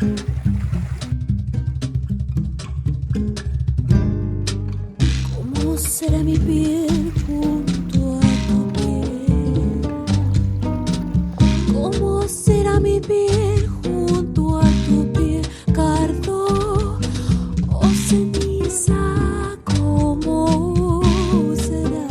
¿Cómo será mi piel junto a tu piel? ¿Cómo será mi piel junto a tu piel? Cardo o ceniza, ¿cómo será?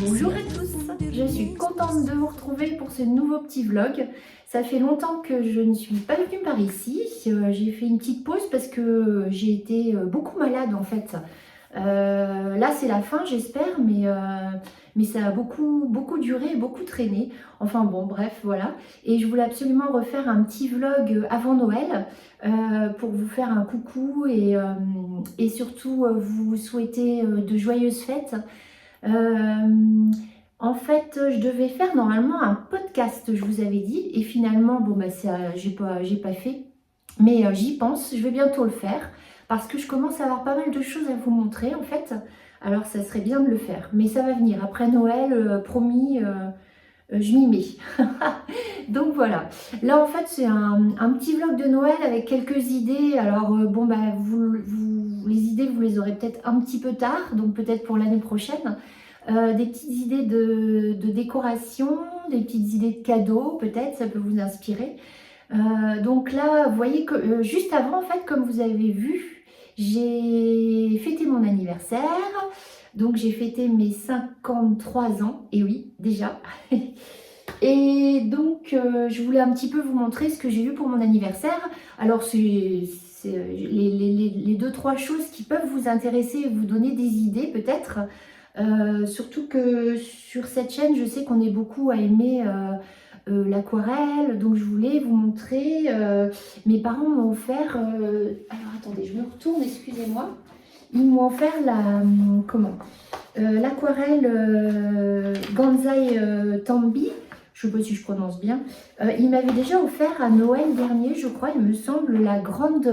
Bonjour à tous, je suis contente de vous retrouver pour ce nouveau petit vlog. Ça fait longtemps que je ne suis pas venue par ici, j'ai fait une petite pause parce que j'ai été beaucoup malade en fait. Là c'est la fin j'espère, mais ça a beaucoup duré, beaucoup traîné. Enfin bon bref voilà. Et je voulais absolument refaire un petit vlog avant Noël pour vous faire un coucou et surtout vous souhaiter de joyeuses fêtes. En fait, je devais faire normalement un podcast, je vous avais dit, et finalement, bon bah ça, j'ai pas fait, mais j'y pense, je vais bientôt le faire, parce que je commence à avoir pas mal de choses à vous montrer en fait, alors ça serait bien de le faire, mais ça va venir, après Noël, promis, je m'y mets. Donc voilà, là en fait c'est un petit vlog de Noël avec quelques idées, alors bon bah les idées vous les aurez peut-être un petit peu tard, donc peut-être pour l'année prochaine. Des petites idées de décoration, des petites idées de cadeaux, peut-être, ça peut vous inspirer. Donc là, vous voyez que juste avant, en fait, comme vous avez vu, j'ai fêté mon anniversaire. Donc j'ai fêté mes 53 ans, et oui, déjà. Et donc, je voulais un petit peu vous montrer ce que j'ai eu pour mon anniversaire. Alors, c'est les deux, trois choses qui peuvent vous intéresser et vous donner des idées, peut-être. Surtout que sur cette chaîne, je sais qu'on est beaucoup à aimer l'aquarelle, donc je voulais vous montrer. Mes parents m'ont offert, alors attendez, je me retourne, excusez-moi. Ils m'ont offert l'aquarelle Gansai Tambi, je ne sais pas si je prononce bien. Ils m'avaient déjà offert à Noël dernier, je crois, il me semble, la grande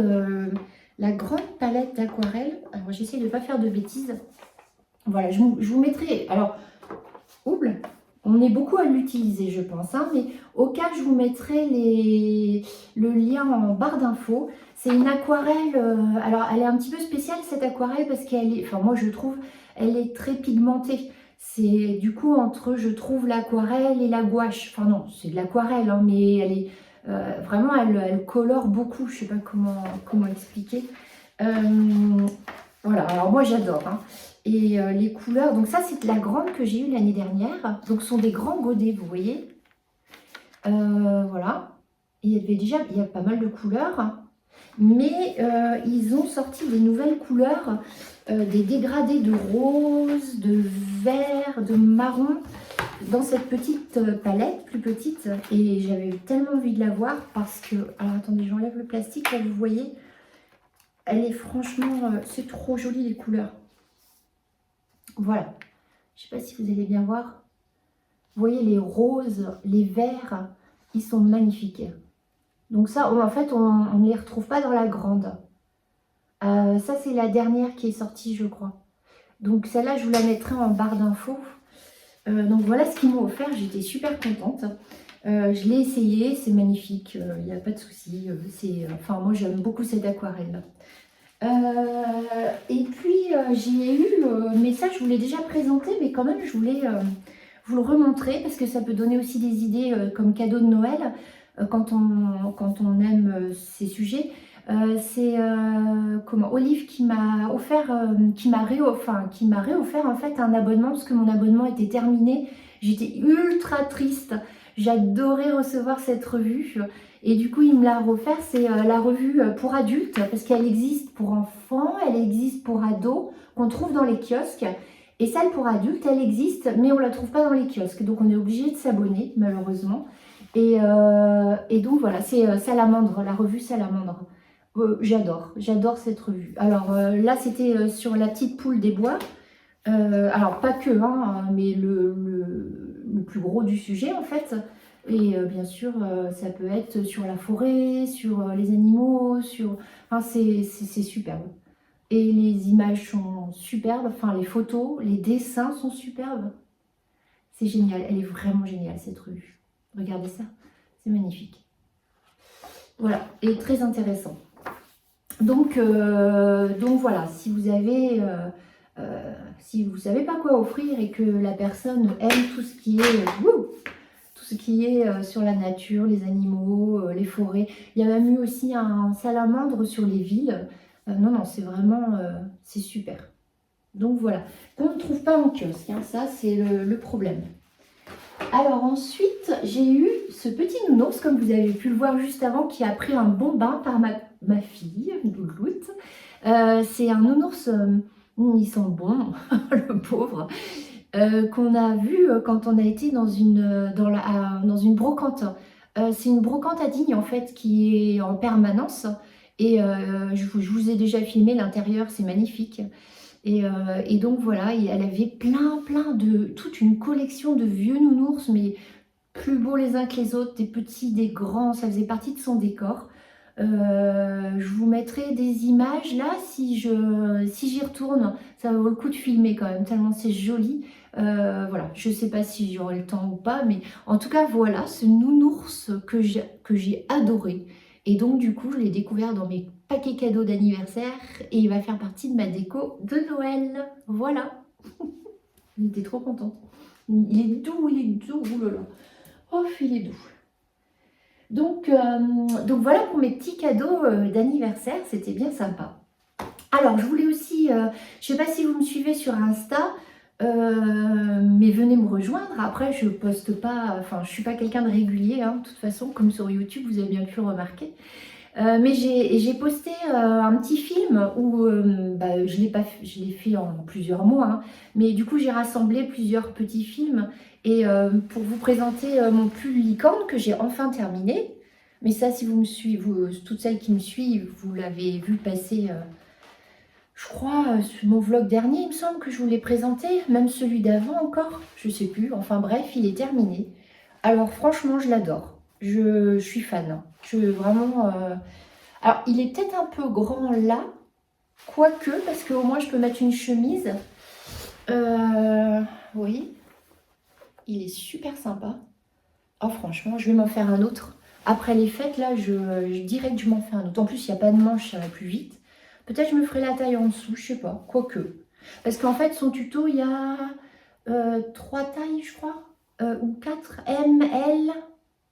palette d'aquarelle. Alors j'essaie de ne pas faire de bêtises. Voilà, je vous mettrai, alors, ouble, on est beaucoup à l'utiliser je pense, hein, mais au cas je vous mettrai le lien en barre d'infos. C'est une aquarelle, alors elle est un petit peu spéciale cette aquarelle parce qu'elle est, enfin moi je trouve, elle est très pigmentée. C'est du coup entre, je trouve, l'aquarelle et la gouache. Enfin non, c'est de l'aquarelle, hein, mais elle est, vraiment, elle colore beaucoup, je sais pas comment expliquer. Voilà, alors moi j'adore, hein. Et les couleurs, donc ça c'est la grande que j'ai eue l'année dernière, donc ce sont des grands godets, vous voyez. Voilà, et il y a pas mal de couleurs, mais ils ont sorti des nouvelles couleurs, des dégradés de rose, de vert, de marron, dans cette petite palette, plus petite, et j'avais tellement envie de la voir parce que, alors attendez, j'enlève le plastique, là vous voyez, elle est franchement, c'est trop joli les couleurs. Voilà, je ne sais pas si vous allez bien voir. Vous voyez les roses, les verts, ils sont magnifiques. Donc ça, en fait, on ne les retrouve pas dans la grande. Ça, c'est la dernière qui est sortie, je crois. Donc celle-là, je vous la mettrai en barre d'infos. Donc voilà ce qu'ils m'ont offert, j'étais super contente. Je l'ai essayé, c'est magnifique, il n'y a pas de souci. Enfin, moi, j'aime beaucoup cette aquarelle. Et puis j'ai eu, mais ça je vous l'ai déjà présenté, mais quand même je voulais vous le remontrer parce que ça peut donner aussi des idées comme cadeau de Noël quand on aime ces sujets. C'est Olive qui m'a offert, qui m'a réoffert en fait un abonnement parce que mon abonnement était terminé. J'étais ultra triste, j'adorais recevoir cette revue. Et du coup, il me l'a offert, c'est la revue pour adultes, parce qu'elle existe pour enfants, elle existe pour ados, qu'on trouve dans les kiosques. Et celle pour adultes, elle existe, mais on ne la trouve pas dans les kiosques. Donc, on est obligé de s'abonner, malheureusement. Et donc, voilà, c'est Salamandre, la revue Salamandre. J'adore cette revue. Alors, là, c'était sur la petite poule des bois. Alors, pas que, hein, mais le plus gros du sujet, en fait. Et bien sûr, ça peut être sur la forêt, sur les animaux, enfin, c'est superbe. Et les images sont superbes, enfin les photos, les dessins sont superbes. C'est génial, elle est vraiment géniale cette revue. Regardez ça, c'est magnifique. Voilà, et très intéressant. Donc voilà, si vous avez, si vous savez pas quoi offrir et que la personne aime tout ce qui est, sur la nature, les animaux, les forêts. Il y a même eu aussi un salamandre sur les villes. Non, c'est vraiment, c'est super. Donc voilà, qu'on ne trouve pas en kiosque, hein, ça c'est le problème. Alors ensuite, j'ai eu ce petit nounours, comme vous avez pu le voir juste avant, qui a pris un bon bain par ma fille, Louloute. C'est un nounours, il sent bon, le pauvre, qu'on a vu quand on a été dans une brocante. C'est une brocante à Digne en fait, qui est en permanence. Et je vous ai déjà filmé l'intérieur, c'est magnifique. Et donc voilà, et elle avait toute une collection de vieux nounours, mais plus beaux les uns que les autres, des petits, des grands, ça faisait partie de son décor. Je vous mettrai des images là, si j'y retourne, ça vaut le coup de filmer quand même, tellement c'est joli. Voilà, je ne sais pas si j'aurai le temps ou pas, mais en tout cas voilà, ce nounours que j'ai adoré. Et donc du coup, je l'ai découvert dans mes paquets cadeaux d'anniversaire et il va faire partie de ma déco de Noël. Voilà. J'étais trop contente. Il est doux, oh là là. Oh, il est doux. Donc voilà pour mes petits cadeaux d'anniversaire, c'était bien sympa. Alors, je voulais aussi, je ne sais pas si vous me suivez sur Insta, mais venez me rejoindre. Après, je poste pas, enfin, je suis pas quelqu'un de régulier, hein, de toute façon, comme sur YouTube, vous avez bien pu le remarquer. Mais j'ai posté un petit film où je l'ai fait en plusieurs mois, hein, mais du coup j'ai rassemblé plusieurs petits films et pour vous présenter mon pull licorne que j'ai enfin terminé. Mais ça, si vous me suivez, toutes celles qui me suivent, vous l'avez vu passer, je crois, sur mon vlog dernier, il me semble que je vous l'ai présenté, même celui d'avant encore, je sais plus. Enfin bref, il est terminé. Alors franchement, je l'adore. Je suis fan. Vraiment. Alors, il est peut-être un peu grand là, quoique, parce qu'au moins je peux mettre une chemise. Oui, il est super sympa. Oh, franchement, je vais m'en faire un autre. Après les fêtes, là, je dirais que je m'en fais un autre. En plus, il n'y a pas de manche, ça va plus vite. Peut-être je me ferai la taille en dessous, je sais pas, quoique. Parce qu'en fait, son tuto, il y a 3 tailles, je crois, ou 4, M, L,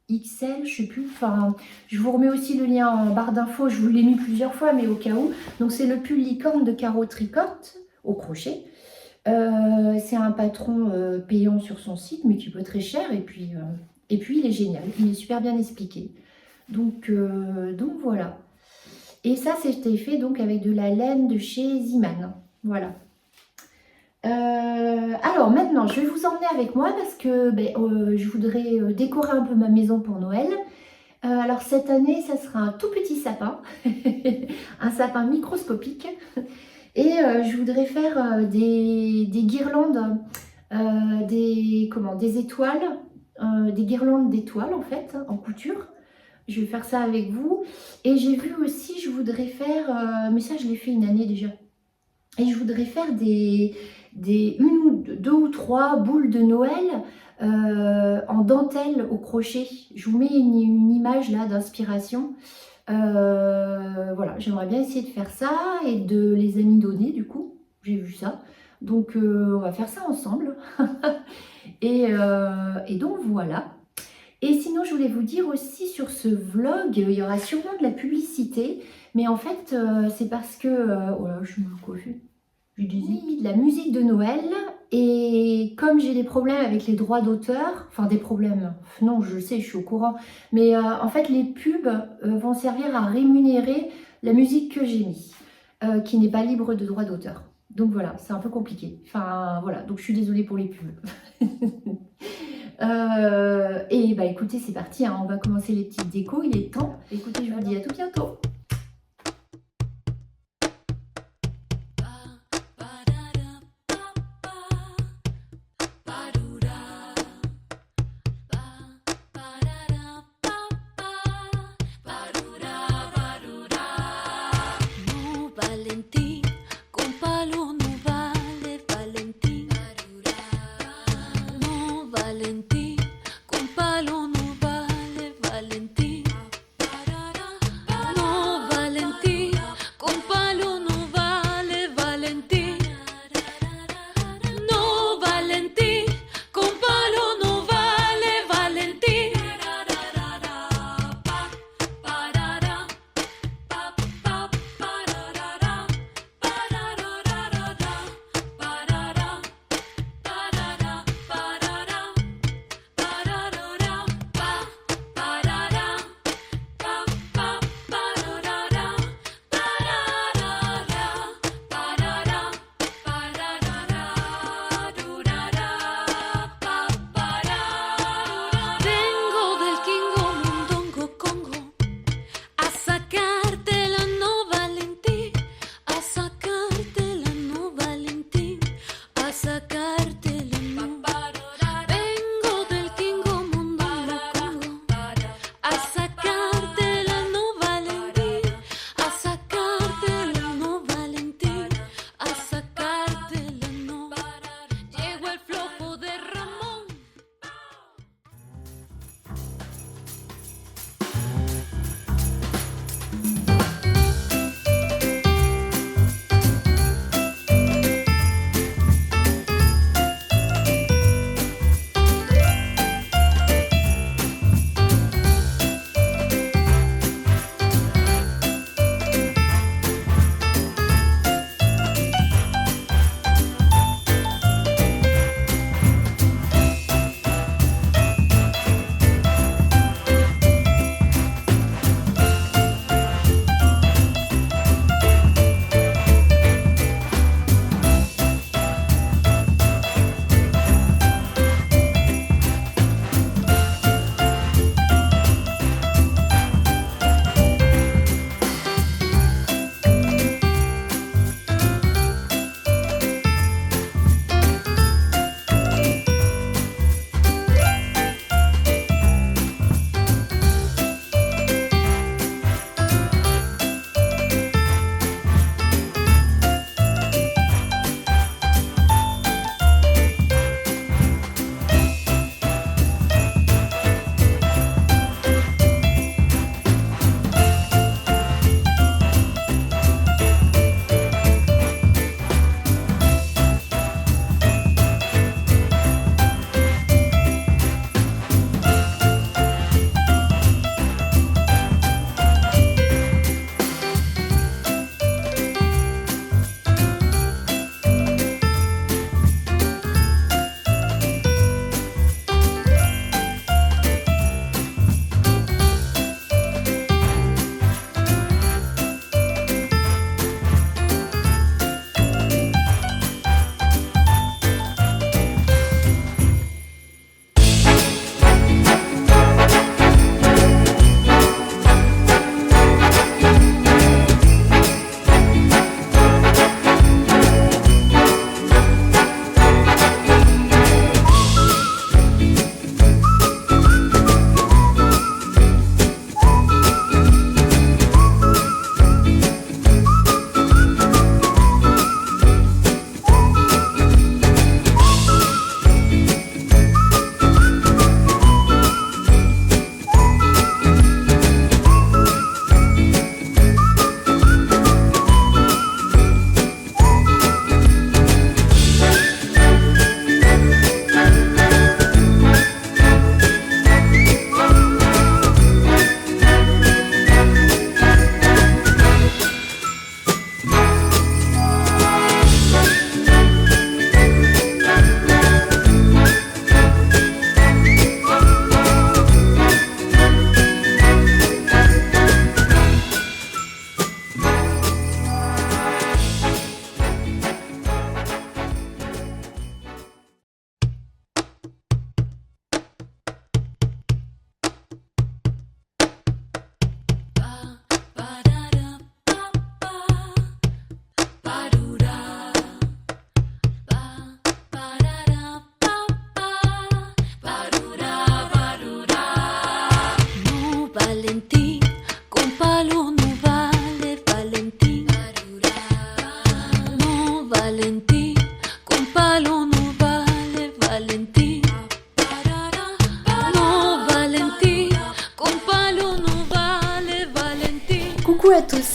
XL, je sais plus. Enfin, je vous remets aussi le lien en barre d'infos, je vous l'ai mis plusieurs fois, mais au cas où. Donc, c'est le pull licorne de Caro Tricotte au crochet. C'est un patron payant sur son site, mais qui peut être très cher. Et puis, il est génial, il est super bien expliqué. Donc voilà. Et ça, c'était fait donc avec de la laine de chez Ziman. Voilà. Alors maintenant, je vais vous emmener avec moi parce que je voudrais décorer un peu ma maison pour Noël. Alors cette année, ça sera un tout petit sapin, un sapin microscopique. Et je voudrais faire des guirlandes, des étoiles, des guirlandes d'étoiles en fait, en couture. Je vais faire ça avec vous. Et j'ai vu aussi, je voudrais faire, mais ça je l'ai fait une année déjà. Et je voudrais faire deux ou trois boules de Noël en dentelle au crochet. Je vous mets une image là d'inspiration. Voilà, j'aimerais bien essayer de faire ça et de les amidonner du coup. J'ai vu ça. Donc on va faire ça ensemble. et donc voilà. Et sinon, je voulais vous dire aussi sur ce vlog, il y aura sûrement de la publicité. Mais en fait, c'est parce que... oh là, je me coiffe. J'ai mis de la musique de Noël. Et comme j'ai des problèmes avec les droits d'auteur, enfin des problèmes, non, je sais, je suis au courant. Mais en fait, les pubs vont servir à rémunérer la musique que j'ai mis, qui n'est pas libre de droits d'auteur. Donc voilà, c'est un peu compliqué. Enfin voilà, donc je suis désolée pour les pubs. Et bah écoutez, c'est parti, hein, on va commencer les petites décos, il est temps. Écoutez, je vous dis à tout bientôt.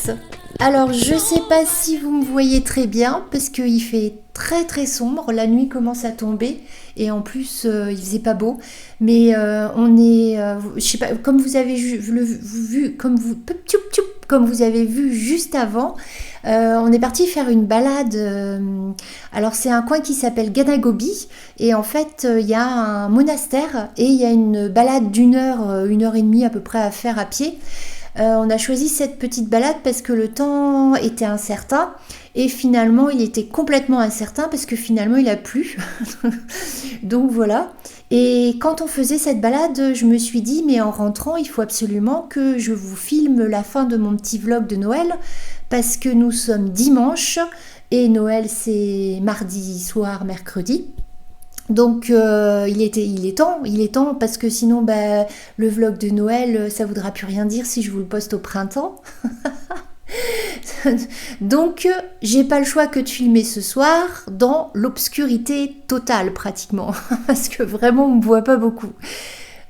tous. Alors je sais pas si vous me voyez très bien parce qu'il fait très très sombre, la nuit commence à tomber et en plus il faisait pas beau, mais on est, je sais pas, comme vous avez vu, comme vous avez vu juste avant, on est parti faire une balade. Alors c'est un coin qui s'appelle Ganagobi et en fait il y a un monastère et il y a une balade une heure et demie à peu près à faire à pied. On a choisi cette petite balade parce que le temps était incertain et finalement il était complètement incertain parce que finalement il a plu. Donc voilà. Et quand on faisait cette balade, je me suis dit mais en rentrant il faut absolument que je vous filme la fin de mon petit vlog de Noël parce que nous sommes dimanche et Noël c'est mardi soir, mercredi. Donc il est temps parce que sinon le vlog de Noël ça voudra plus rien dire si je vous le poste au printemps. Donc j'ai pas le choix que de filmer ce soir dans l'obscurité totale pratiquement parce que vraiment on me voit pas beaucoup.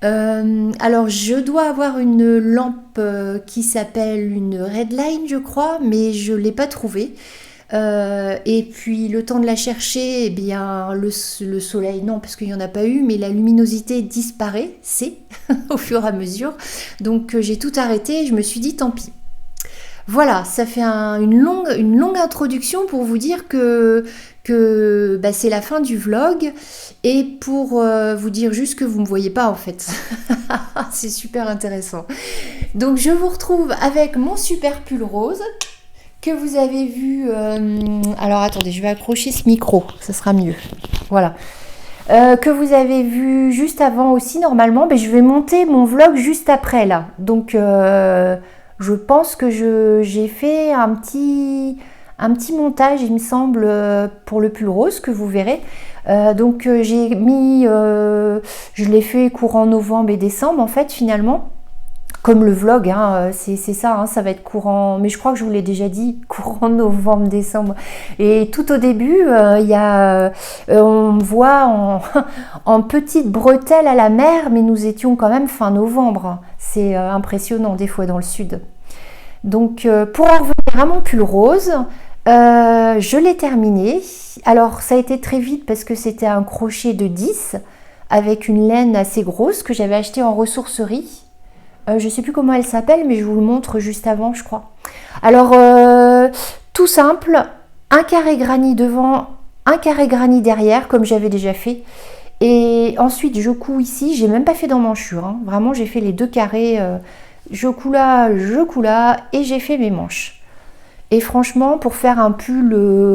Alors je dois avoir une lampe qui s'appelle une Redline je crois mais je l'ai pas trouvée. Et puis le temps de la chercher, eh bien le soleil non parce qu'il n'y en a pas eu, mais la luminosité disparaît, au fur et à mesure. Donc j'ai tout arrêté et je me suis dit tant pis. Voilà, ça fait une longue introduction pour vous dire que c'est la fin du vlog et pour vous dire juste que vous ne me voyez pas en fait. C'est super intéressant. Donc je vous retrouve avec mon super pull rose que vous avez vu... alors attendez, je vais accrocher ce micro, ça sera mieux. Voilà. Que vous avez vu juste avant aussi, normalement, je vais monter mon vlog juste après, là. Donc, je pense que j'ai fait un petit montage, il me semble, pour le pull rose, que vous verrez. Donc, j'ai mis... je l'ai fait courant novembre et décembre, en fait, finalement. Comme le vlog, hein, c'est ça, hein, ça va être courant, mais je crois que je vous l'ai déjà dit, courant novembre, décembre. Et tout au début, on me voit en petite bretelle à la mer, mais nous étions quand même fin novembre. C'est impressionnant des fois dans le sud. Donc pour en revenir à mon pull rose, je l'ai terminé. Alors ça a été très vite parce que c'était un crochet de 10 avec une laine assez grosse que j'avais acheté en ressourcerie. Je ne sais plus comment elle s'appelle, mais je vous le montre juste avant, je crois. Alors, tout simple, un carré granny devant, un carré granny derrière, comme j'avais déjà fait. Et ensuite, je couds ici, j'ai même pas fait d'emmanchure. Hein. Vraiment, j'ai fait les deux carrés, je couds là, et j'ai fait mes manches. Et franchement, pour faire un pull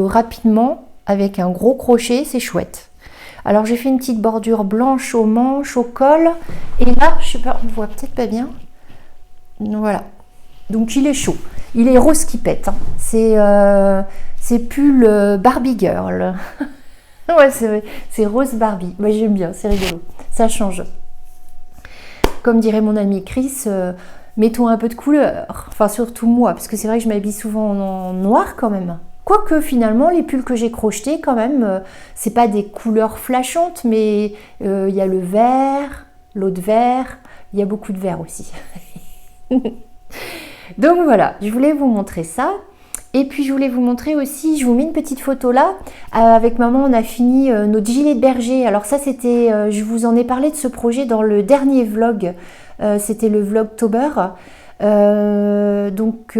rapidement, avec un gros crochet, c'est chouette. Alors j'ai fait une petite bordure blanche aux manches, au col. Et là, je sais pas, on voit peut-être pas bien. Voilà. Donc il est chaud. Il est rose qui pète. Hein. C'est pull Barbie Girl. Ouais, c'est rose Barbie. Moi j'aime bien, c'est rigolo. Ça change. Comme dirait mon ami Chris, mettons un peu de couleur. Enfin surtout moi, parce que c'est vrai que je m'habille souvent en noir quand même. Quoique finalement, les pulls que j'ai crochetés, quand même, c'est pas des couleurs flashantes, mais il y a le vert, l'autre vert, il y a beaucoup de vert aussi. Donc voilà, je voulais vous montrer ça. Et puis je voulais vous montrer aussi, je vous mets une petite photo là. Avec maman, on a fini notre gilet de berger. Alors ça, c'était, je vous en ai parlé de ce projet dans le dernier vlog. C'était le vlogtober. Donc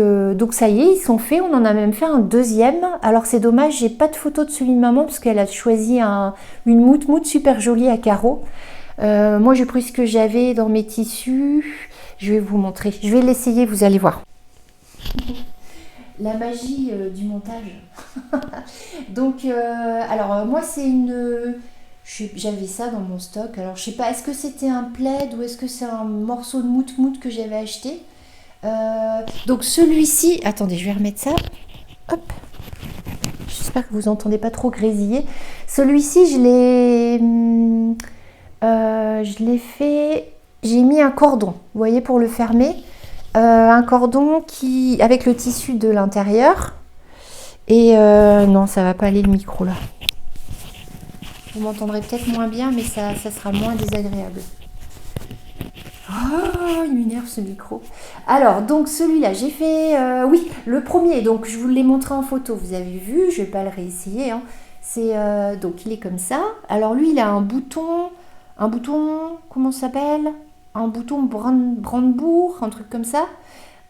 ça y est, ils sont faits, on en a même fait un deuxième. Alors c'est dommage, j'ai pas de photo de celui de maman parce qu'elle a choisi une moute super jolie à carreaux. Moi j'ai pris ce que j'avais dans mes tissus, je vais vous montrer, je vais l'essayer, vous allez voir. La magie du montage. Donc alors moi c'est j'avais ça dans mon stock, alors je sais pas, est-ce que c'était un plaid ou est-ce que c'est un morceau de moute que j'avais acheté. Donc celui-ci, attendez, je vais remettre ça. Hop. J'espère que vous entendez pas trop grésiller. Celui-ci, je l'ai fait. J'ai mis un cordon, vous voyez, pour le fermer. Un cordon avec le tissu de l'intérieur. Et non, ça va pas aller le micro là. Vous m'entendrez peut-être moins bien, mais ça sera moins désagréable. Oh, il m'énerve ce micro. Alors, donc celui-là, j'ai fait... oui, le premier, donc je vous l'ai montré en photo, vous avez vu, je vais pas le réessayer. Hein. Donc il est comme ça. Alors lui, il a un bouton, comment ça s'appelle? Un bouton Brandebourg, un truc comme ça.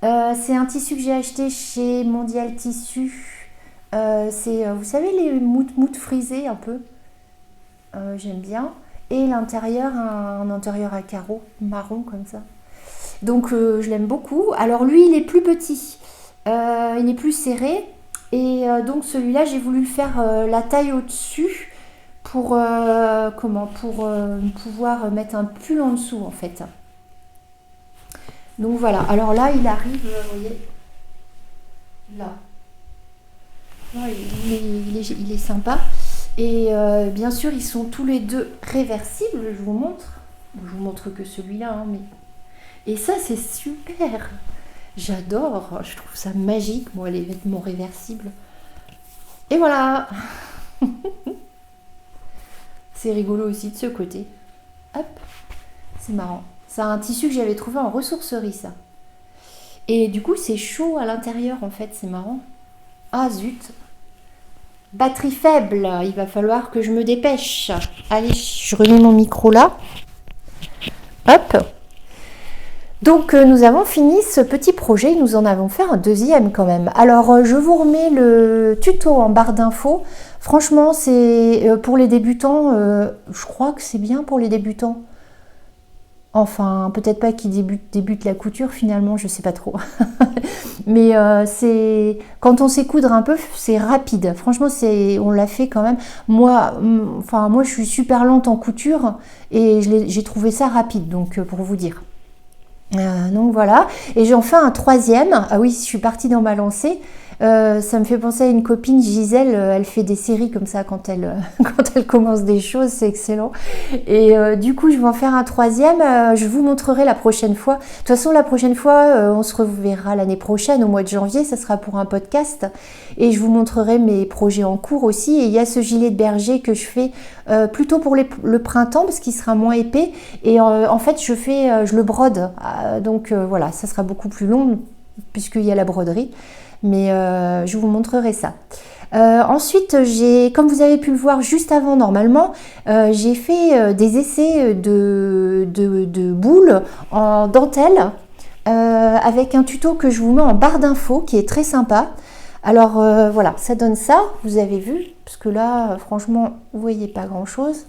C'est un tissu que j'ai acheté chez Mondial Tissu. Vous savez, les moutes frisées un peu. J'aime bien. Et l'intérieur, un intérieur à carreaux marron comme ça. Donc je l'aime beaucoup. Alors lui, il est plus petit. Il est plus serré. Et donc celui-là, j'ai voulu le faire la taille au-dessus pour, pouvoir mettre un pull en dessous en fait. Donc voilà. Alors là, il arrive, vous voyez, là. Ouais, il est sympa. Et bien sûr, ils sont tous les deux réversibles, je vous montre. Je vous montre que celui-là, hein, mais... Et ça, c'est super. J'adore, je trouve ça magique, moi, les vêtements réversibles. Et voilà. C'est rigolo aussi de ce côté. Hop, c'est marrant. C'est un tissu que j'avais trouvé en ressourcerie, ça. Et du coup, c'est chaud à l'intérieur, en fait, c'est marrant. Ah, zut. Batterie faible, il va falloir que je me dépêche. Allez, je remets mon micro là. Hop. Donc nous avons fini ce petit projet, nous en avons fait un deuxième quand même. Alors je vous remets le tuto en barre d'infos. Franchement, c'est pour les débutants, je crois que c'est bien pour les débutants. Enfin, peut-être pas qui débute la couture finalement, je sais pas trop. Mais c'est quand on sait coudre un peu, c'est rapide. Franchement, on l'a fait quand même. Moi, je suis super lente en couture et j'ai trouvé ça rapide, donc pour vous dire. Donc voilà, et j'en fais un troisième. Ah oui, je suis partie dans ma lancée. Ça me fait penser à une copine, Gisèle, elle fait des séries comme ça quand elle commence des choses, c'est excellent. Et du coup, je vais en faire un troisième, je vous montrerai la prochaine fois. De toute façon, la prochaine fois, on se reverra l'année prochaine, au mois de janvier, ça sera pour un podcast. Et je vous montrerai mes projets en cours aussi. Et il y a ce gilet de berger que je fais plutôt pour le printemps, parce qu'il sera moins épais. Et en fait, je le brode. Donc voilà, ça sera beaucoup plus long, puisqu'il y a la broderie. Mais je vous montrerai ça. Ensuite, comme vous avez pu le voir juste avant normalement, j'ai fait des essais de boules en dentelle avec un tuto que je vous mets en barre d'infos qui est très sympa. Alors voilà, ça donne ça, vous avez vu, parce que là, franchement, vous voyez pas grand chose.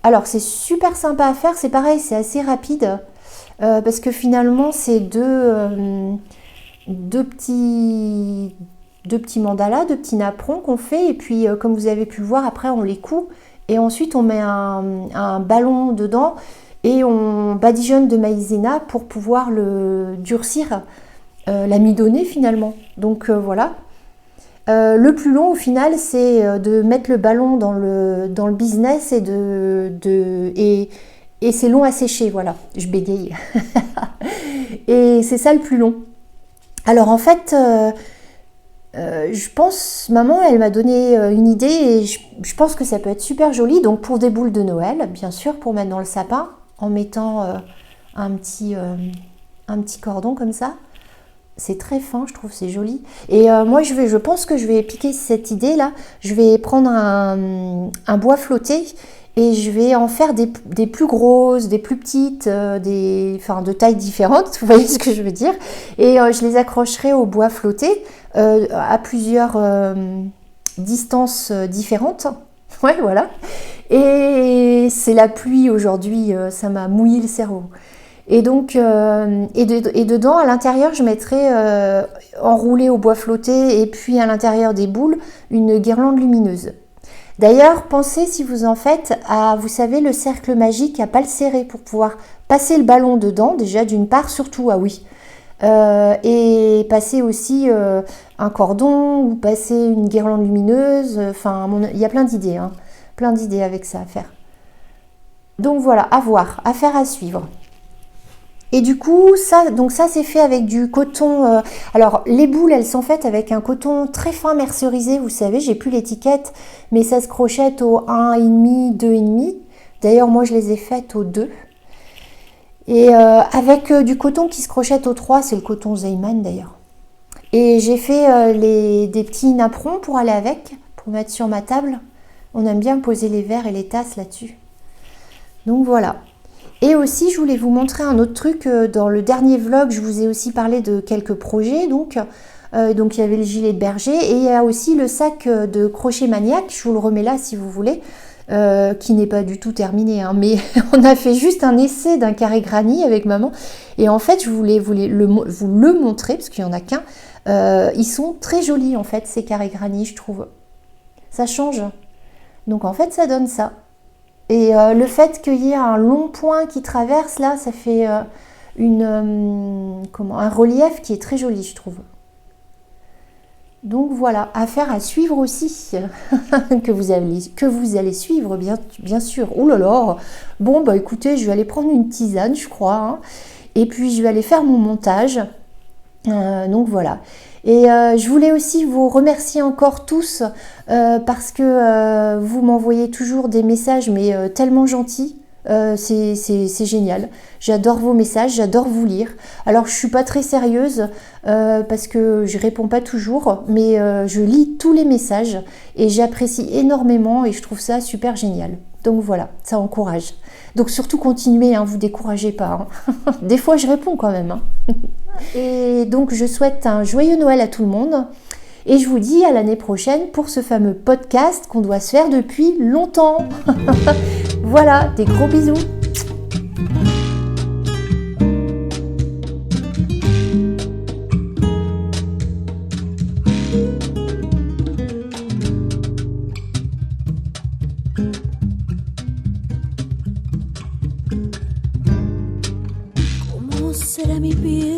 Alors c'est super sympa à faire, c'est pareil, c'est assez rapide, parce que finalement c'est deux petits mandalas, deux petits napperons qu'on fait, et puis comme vous avez pu le voir, après on les coud et ensuite on met un ballon dedans et on badigeonne de maïzena pour pouvoir le durcir, l'amidonner finalement. Donc voilà. Le plus long au final, c'est de mettre le ballon dans le business et c'est long à sécher, voilà, je bégaye. Et c'est ça le plus long. Alors en fait, je pense, maman, elle m'a donné une idée et je pense que ça peut être super joli. Donc pour des boules de Noël, bien sûr, pour mettre dans le sapin, en mettant un petit cordon comme ça. C'est très fin, je trouve, c'est joli. Et moi, je pense que je vais piquer cette idée-là. Je vais prendre un bois flotté et je vais en faire des plus grosses, des plus petites, de tailles différentes, vous voyez ce que je veux dire. Et je les accrocherai au bois flotté à plusieurs distances différentes. Ouais, voilà. Et c'est la pluie aujourd'hui, ça m'a mouillé le cerveau. Et donc, dedans, à l'intérieur, je mettrai enroulé au bois flotté et puis à l'intérieur des boules, une guirlande lumineuse. D'ailleurs, pensez si vous en faites à, vous savez, le cercle magique à pas le serrer pour pouvoir passer le ballon dedans, déjà d'une part, surtout, ah oui. Et passer aussi un cordon ou passer une guirlande lumineuse, enfin, il y a plein d'idées, hein, plein d'idées avec ça à faire. Donc voilà, à voir, à faire, à suivre. Et du coup, ça c'est fait avec du coton. Alors, les boules, elles sont faites avec un coton très fin mercerisé. Vous savez, j'ai plus l'étiquette, mais ça se crochette au 1,5, 2,5. D'ailleurs, moi, je les ai faites au 2. Et avec du coton qui se crochette au 3, c'est le coton Zeyman d'ailleurs. Et j'ai fait des petits napperons pour aller avec, pour mettre sur ma table. On aime bien poser les verres et les tasses là-dessus. Donc voilà. Et aussi, je voulais vous montrer un autre truc. Dans le dernier vlog, je vous ai aussi parlé de quelques projets. Donc il y avait le gilet de berger et il y a aussi le sac de crochet maniaque. Je vous le remets là si vous voulez, qui n'est pas du tout terminé. Hein, mais on a fait juste un essai d'un carré granny avec maman. Et en fait, je voulais vous le montrer parce qu'il n'y en a qu'un. Ils sont très jolis en fait, ces carrés granny, je trouve. Ça change. Donc en fait, ça donne ça. Et le fait qu'il y ait un long point qui traverse, là, ça fait un relief qui est très joli, je trouve. Donc voilà, affaire à suivre aussi, que vous allez suivre, bien sûr. Oh là là. Bon, bah écoutez, je vais aller prendre une tisane, je crois. Hein, et puis, je vais aller faire mon montage. Donc voilà. Et je voulais aussi vous remercier encore tous parce que vous m'envoyez toujours des messages mais tellement gentils. C'est génial. J'adore vos messages, j'adore vous lire. Alors je suis pas très sérieuse parce que je réponds pas toujours, mais je lis tous les messages et j'apprécie énormément et je trouve ça super génial. Donc voilà, ça encourage. Donc surtout continuez, hein, vous découragez pas. Hein. Des fois je réponds quand même. Hein. Et donc je souhaite un joyeux Noël à tout le monde. Et je vous dis à l'année prochaine pour ce fameux podcast qu'on doit se faire depuis longtemps. Voilà, des gros bisous. ¿Cómo será mi piel